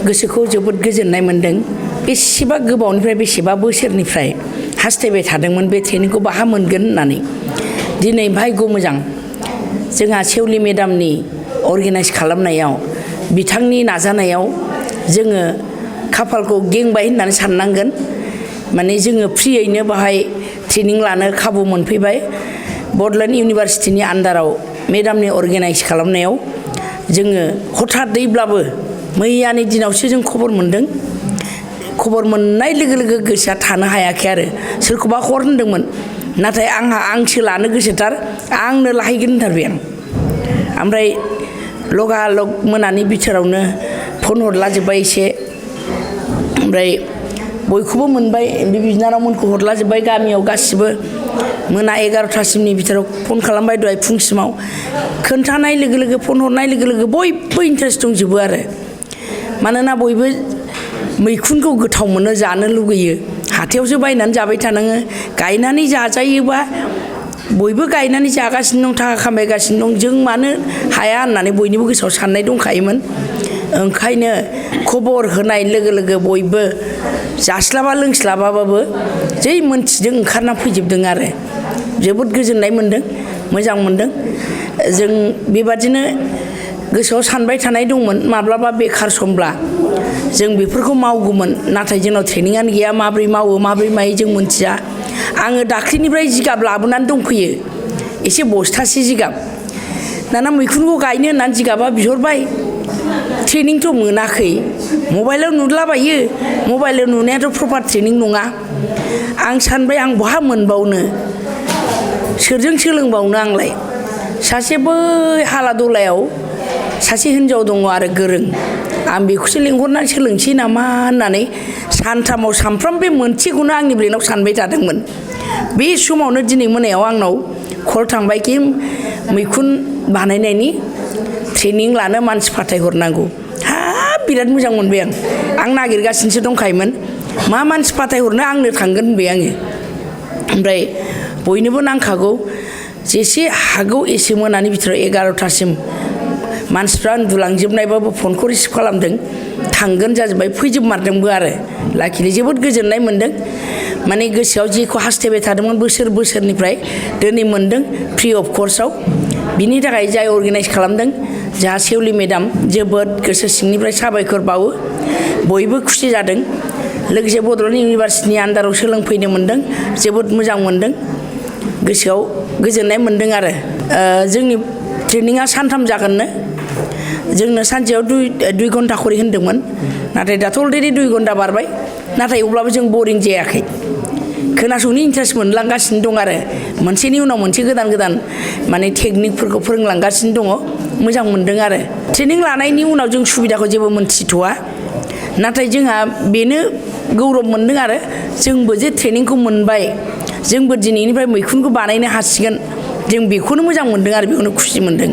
गोसोखौ जोबोद गोजोननाय मोनदों। बेसेबा गोबावनिफ्राय बेसेबा बोसोरनिफ्राय हास्थायबाय थादोंमोन बे ट्रेनिंखौ बाहा मोनगोन होननानै। दिनै भाग्य मोजां जोंहा सेवलि मेडामनि अर्गेनाइज खालामनायाव बिथांनि नाजानायाव जोङो खाफालखौ गेंबाय होननानै साननांगोन। माने जोङो फ्रियैनो बाहाय ट्रेनिं लानो खाबु मोनफैबाय। बड'लेण्ड इउनिभारसिटिनि आन्डाराव मेडामनि अर्गेनाइज खालामनायाव जोङो हथादैब्लाबो मैयानि दिनावसो जों खबर मोनदों। खबर मोननाय लोगो लोगो गोसोआ थानो हायाखै आरो सोरखौबा हर होनदोंमोन, नाथाय आंसो लानो गोसोथार, आंनो लाहैगोन होनथारबाय आं। ओमफ्राय लगालग मोनानि बिथोरावनो फन हरलाजोब्बाय एसे, ओमफ्राय बयखौबो मोनबाय। बे बिनानावमोनखौ हरलाजोब्बाय गामियाव गासिबो। मोना 11टासिमनि बिथोराव फन खालामबाय दहाय फुंसिमाव। खोन्थानाय लोगो लोगो फन हरनाय लोगो लोगो बयबो इन्टारेस्ट दंजोबो आरो। मानोना बयबो मैखुनखौ गोथाव मोनो, जानो लुगैयो। हाथायावसो बायनानै जाबाय थानाङो। गायनानै जाजायोबा बयबो गायनानै जागासिनो दं, थाखा खामायगासिनो दं, जों मानो हाया होननानै बयनिबो गोसोआव साननाय दंखायोमोन। ओंखायनो खबर होनाय लोगो लोगो बयबो जास्लाबा लोंस्लाबाबाबो जै मोनथिदों ओंखारना फैजोबदों आरो। जोबोद गोजोननाय मोनदों, मोजां मोनदों। जों बेबादिनो गोसोआव सानबाय थानाय दंमोन माब्लाबा बेखार समब्ला जों बेफोरखौ मावगौमोन, नाथाय जोंनाव ट्रेनिंआनो गैया। माब्रै मावो माब्रै मायो जों मोनथिया। आङो दाख्लिनिफ्राय जिगाब लाबोनानै दंफैयो, एसे बस्थासे जिगाब। दाना मैखुनखौ गायनो होननानै जिगाबा बिहरबाय, ट्रेनिंथ' मोनाखै। मबाइलाव नुलाबायो, मबाइलाव नुनायाथ' प्रपार ट्रेनिं नङा। आं सानबाय आं बहा मोनबावनो, सोरजों सोलोंबावनो आंलाय। सासे बै हालादलायाव सासे हिन्जाव दङ आरो गोरों, आं बेखौसो लेंहरनानै सोलोंसै नामा होननानै सानथामाव सानफ्रामबो बे मोनसेखौनो आंनि ब्रेनाव सानबाय थादोंमोन। बे समावनो दिनै मोनायाव आंनाव कल थांबाय कि मैखुन बानायनायनि ट्रेनिं लानो मानसि फाथायहरनांगौ। हाब बिराद मोजां मोनबाय आं नागिरगासिनोसो दंखायोमोन। मा मानसि फाथायहरनो, आंनो थांगोन होनबाय आङो। ओमफ्राय बयनोबो नांखागौ, जेसे हागौ एसे मोनानि बिथोराव 11टासिम मानसिफ्रा उन्दुलांजोबनायबाबो फनखौ रिसिभ खालामदों, थांगोन जाजोब्बाय, फैजोबमारदोंबो आरो। लाखिलि जोबोद गोजोननाय मोनदों। माने गोसोआव जेखौ हास्थायबाय थादोंमोन बोसोरनिफ्राय दिनै मोनदों फ्रि अफ कस्टआव। बिनि थाखाय जाय अर्गेनाइज खालामदों जोंहा सेवलि मेडाम, जोबोद गोसो सिंनिफ्राय साबायखर बावो। बयबो खुसि जादों। लोगोसे बड'लेण्ड इउनिभारसिटिनि आन्डाराव सोलोंफैनो मोनदों, जोबोद मोजां मोनदों, गोसोआव गोजोननाय मोनदों आरो। जोंनि ट्रेनिंआ सानथाम जागोननो। जोंनो सानसेयाव 2 घन्टा खरि होन्दोंमोन, नाथाय दाथ' अलरेडि 2 घन्टा बारबाय। नाथाय अब्लाबो जों बरिं जायाखै, खोनासंनो इन्टारेस्ट मोनलांगासिनो दं आरो। मोनसेनि उनाव मोनसे गोदान गोदान माने टेकनिकफोरखौ फोरोंलांगासिनो दङ, मोजां मोनदों आरो। ट्रेनिं लानायनि उनाव जों सुबिदाखौ जेबो मोनथिथ'वा, नाथाय जोंहा बेनो गौरब मोनदों आरो जोंबो जे ट्रेनिंखौ मोनबाय, जोंबो दिनैनिफ्राय मैखुनखौ बानायनो हासिगोन। जों बेखौनो मोजां मोनदों आरो बेखौनो खुसि मोनदों।